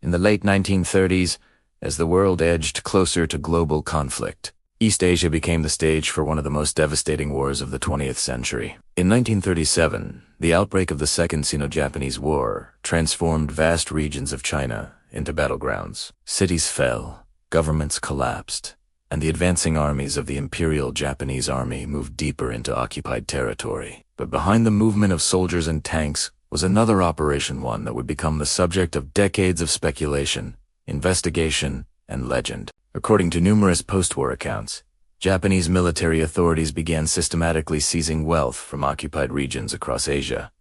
In the late 1930s, as the world edged closer to global conflict, East Asia became the stage for one of the most devastating wars of the 20th century. In 1937, the outbreak of the Second Sino-Japanese War transformed vast regions of China into battlegrounds. Cities fell, governments collapsed, and the advancing armies of the Imperial Japanese Army moved deeper into occupied territory. But behind the movement of soldiers and tanks was another operation, one that would become the subject of decades of speculation, investigation, and legend. According to numerous post-war accounts, Japanese military authorities began systematically seizing wealth from occupied regions across Asia.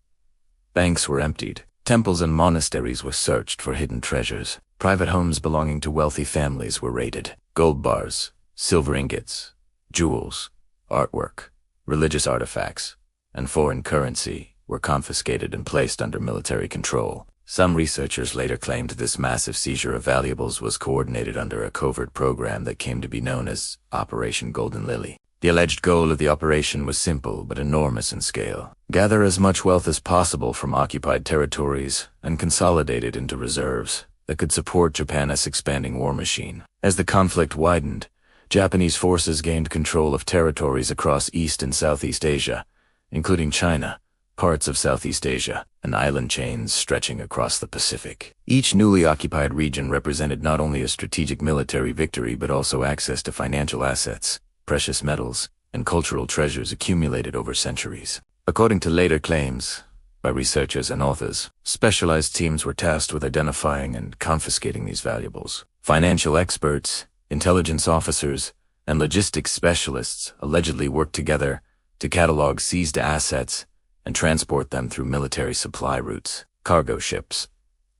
Banks were emptied, temples and monasteries were searched for hidden treasures, private homes belonging to wealthy families were raided, gold bars, silver ingots, jewels, artwork, religious artifacts, and foreign currency were confiscated and placed under military control. Some researchers later claimed this massive seizure of valuables was coordinated under a covert program that came to be known as Operation Golden Lily. The alleged goal of the operation was simple but enormous in scale: gather as much wealth as possible from occupied territories and consolidate it into reserves that could support Japan's expanding war machine. As the conflict widened, Japanese forces gained control of territories across East and Southeast Asia, including China, parts of Southeast Asia, and island chains stretching across the Pacific. Each newly occupied region represented not only a strategic military victory but also access to financial assets, precious metals, and cultural treasures accumulated over centuries. According to later claims by researchers and authors, specialized teams were tasked with identifying and confiscating these valuables. Financial experts, intelligence officers, and logistics specialists allegedly worked together to catalog seized assets and transport them through military supply routes. Cargo ships,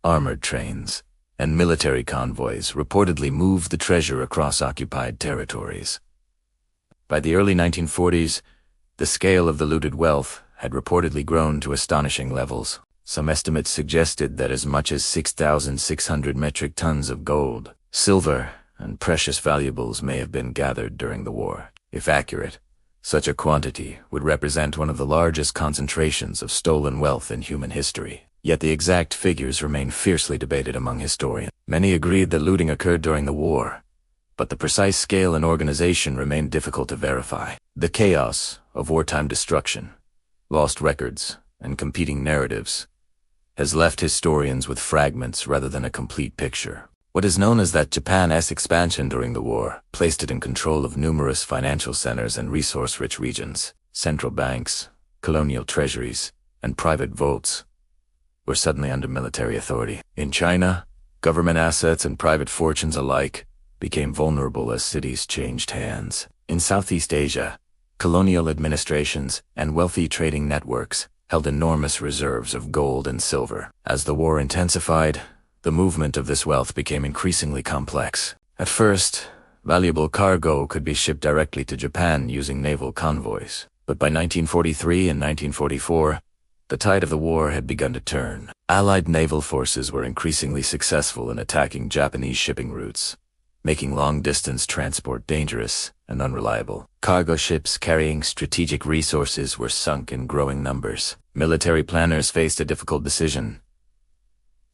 armored trains, and military convoys reportedly moved the treasure across occupied territories. By the early 1940s, the scale of the looted wealth had reportedly grown to astonishing levels. Some estimates suggested that as much as 6,600 metric tons of gold, silver, and precious valuables may have been gathered during the war. If accurate, such a quantity would represent one of the largest concentrations of stolen wealth in human history. Yet the exact figures remain fiercely debated among historians. Many agreed that looting occurred during the war, but the precise scale and organization remained difficult to verify. The chaos of wartime destruction, lost records, and competing narratives has left historians with fragments rather than a complete picture. What is known as that Japan's expansion during the war placed it in control of numerous financial centers and resource-rich regions. Central banks, colonial treasuries, and private vaults were suddenly under military authority. In China, government assets and private fortunes alike became vulnerable as cities changed hands. In Southeast Asia, colonial administrations and wealthy trading networks held enormous reserves of gold and silver. As the war intensified, the movement of this wealth became increasingly complex. At first, valuable cargo could be shipped directly to Japan using naval convoys. But by 1943 and 1944, the tide of the war had begun to turn. Allied naval forces were increasingly successful in attacking Japanese shipping routes, making long-distance transport dangerous and unreliable. Cargo ships carrying strategic resources were sunk in growing numbers. Military planners faced a difficult decision: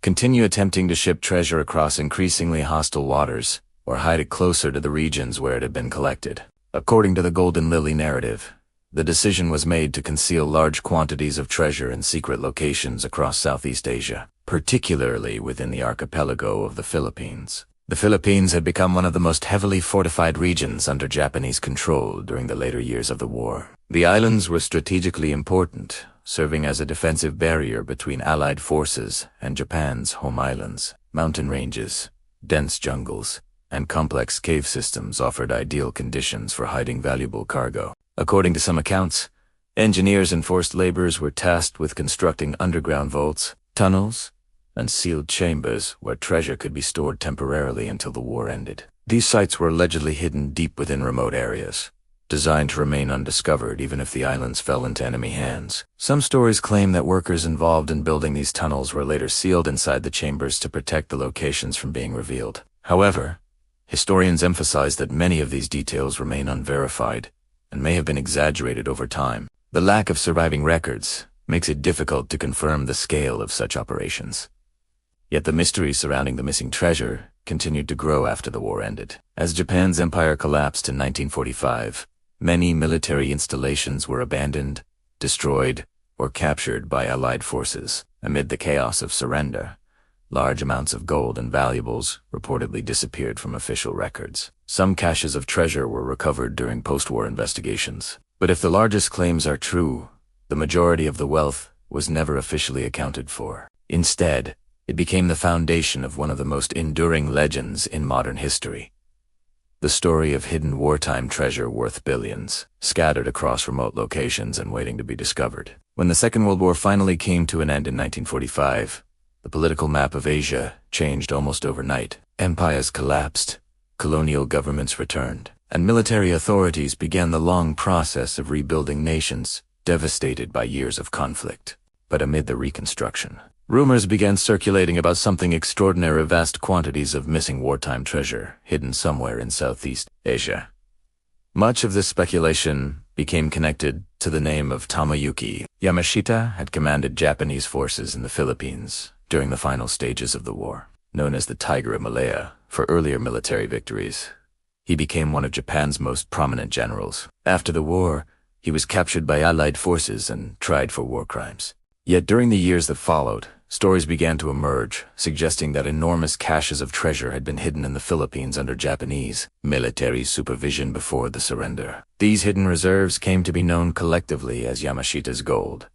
continue attempting to ship treasure across increasingly hostile waters, or hide it closer to the regions where it had been collected. According to the Golden Lily narrative, the decision was made to conceal large quantities of treasure in secret locations across Southeast Asia, particularly within the archipelago of the Philippines. The Philippines had become one of the most heavily fortified regions under Japanese control during the later years of the war. The islands were strategically important, serving as a defensive barrier between Allied forces and Japan's home islands. Mountain ranges, dense jungles, and complex cave systems offered ideal conditions for hiding valuable cargo. According to some accounts, engineers and forced laborers were tasked with constructing underground vaults, tunnels, and sealed chambers where treasure could be stored temporarily until the war ended. These sites were allegedly hidden deep within remote areas, designed to remain undiscovered even if the islands fell into enemy hands. Some stories claim that workers involved in building these tunnels were later sealed inside the chambers to protect the locations from being revealed. However, historians emphasize that many of these details remain unverified and may have been exaggerated over time. The lack of surviving records makes it difficult to confirm the scale of such operations. Yet the mystery surrounding the missing treasure continued to grow after the war ended. As Japan's empire collapsed in 1945, many military installations were abandoned, destroyed, or captured by Allied forces. Amid the chaos of surrender, large amounts of gold and valuables reportedly disappeared from official records. Some caches of treasure were recovered during post-war investigations. But if the largest claims are true, the majority of the wealth was never officially accounted for. Instead, it became the foundation of one of the most enduring legends in modern history. The story of hidden wartime treasure worth billions, scattered across remote locations and waiting to be discovered. When the Second World War finally came to an end in 1945, the political map of Asia changed almost overnight. Empires collapsed, colonial governments returned, and military authorities began the long process of rebuilding nations devastated by years of conflict. But amid the reconstruction, rumors began circulating about something extraordinary: vast quantities of missing wartime treasure hidden somewhere in Southeast Asia. Much of this speculation became connected to the name of Tomoyuki. Yamashita had commanded Japanese forces in the Philippines during the final stages of the war. Known as the Tiger of Malaya for earlier military victories, he became one of Japan's most prominent generals. After the war, he was captured by Allied forces and tried for war crimes. Yet during the years that followed, stories began to emerge, suggesting that enormous caches of treasure had been hidden in the Philippines under Japanese military supervision before the surrender. These hidden reserves came to be known collectively as Yamashita's Gold.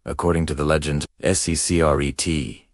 According to the legend, Secret,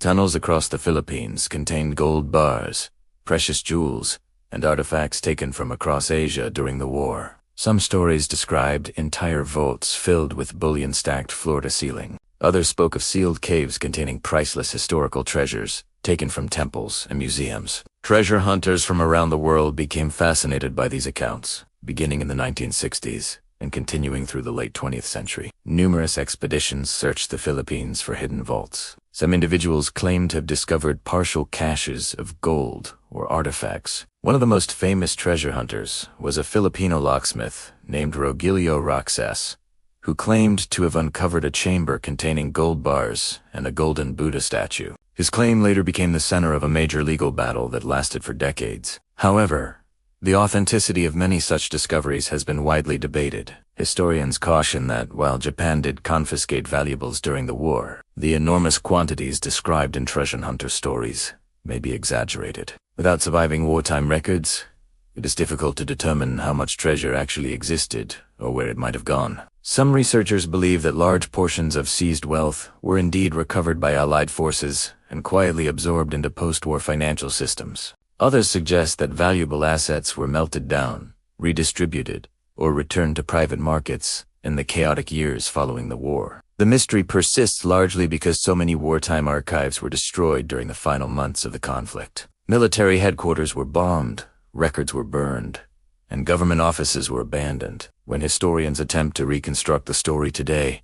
tunnels across the Philippines contained gold bars, precious jewels, and artifacts taken from across Asia during the war. Some stories described entire vaults filled with bullion stacked floor to ceiling. Others spoke of sealed caves containing priceless historical treasures taken from temples and museums. Treasure hunters from around the world became fascinated by these accounts, beginning in the 1960s and continuing through the late 20th century. Numerous expeditions searched the Philippines for hidden vaults. Some individuals claimed to have discovered partial caches of gold or artifacts. One of the most famous treasure hunters was a Filipino locksmith named Rogelio Roxas, who claimed to have uncovered a chamber containing gold bars and a golden Buddha statue. His claim later became the center of a major legal battle that lasted for decades. However, the authenticity of many such discoveries has been widely debated. Historians caution that while Japan did confiscate valuables during the war, the enormous quantities described in treasure hunter stories may be exaggerated. Without surviving wartime records, it is difficult to determine how much treasure actually existed or where it might have gone. Some researchers believe that large portions of seized wealth were indeed recovered by Allied forces and quietly absorbed into post-war financial systems. Others suggest that valuable assets were melted down, redistributed, or returned to private markets in the chaotic years following the war. The mystery persists largely because so many wartime archives were destroyed during the final months of the conflict. Military headquarters were bombed, records were burned, and government offices were abandoned. When historians attempt to reconstruct the story today,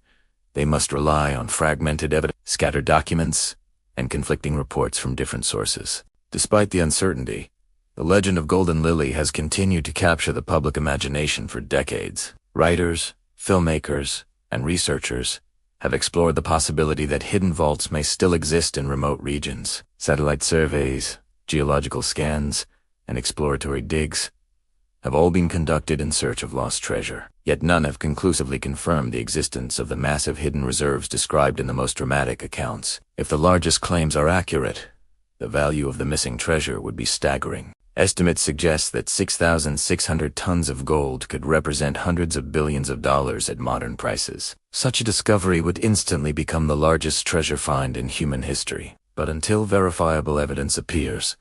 they must rely on fragmented evidence, scattered documents, and conflicting reports from different sources. Despite the uncertainty, the legend of Golden Lily has continued to capture the public imagination for decades. Writers, filmmakers, and researchers have explored the possibility that hidden vaults may still exist in remote regions. Satellite surveys, geological scans, and exploratory digs have all been conducted in search of lost treasure. Yet none have conclusively confirmed the existence of the massive hidden reserves described in the most dramatic accounts. If the largest claims are accurate, the value of the missing treasure would be staggering. Estimates suggest that 6,600 tons of gold could represent hundreds of billions of dollars at modern prices. Such a discovery would instantly become the largest treasure find in human history. But until verifiable evidence appears,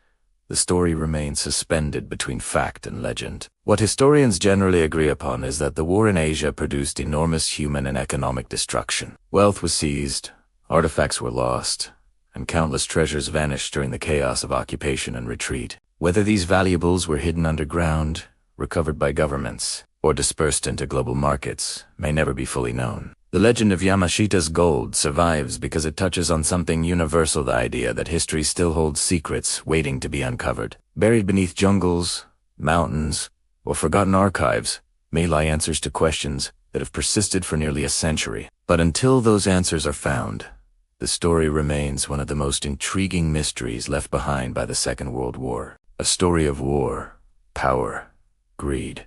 the story remains suspended between fact and legend. What historians generally agree upon is that the war in Asia produced enormous human and economic destruction. Wealth was seized, artifacts were lost, and countless treasures vanished during the chaos of occupation and retreat. Whether these valuables were hidden underground, recovered by governments, or dispersed into global markets may never be fully known. The legend of Yamashita's Gold survives because it touches on something universal: the idea that history still holds secrets waiting to be uncovered. Buried beneath jungles, mountains, or forgotten archives may lie answers to questions that have persisted for nearly a century. But until those answers are found, the story remains one of the most intriguing mysteries left behind by the Second World War. A story of war, power, greed,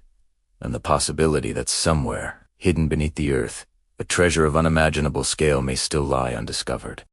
and the possibility that somewhere, hidden beneath the earth, a treasure of unimaginable scale may still lie undiscovered.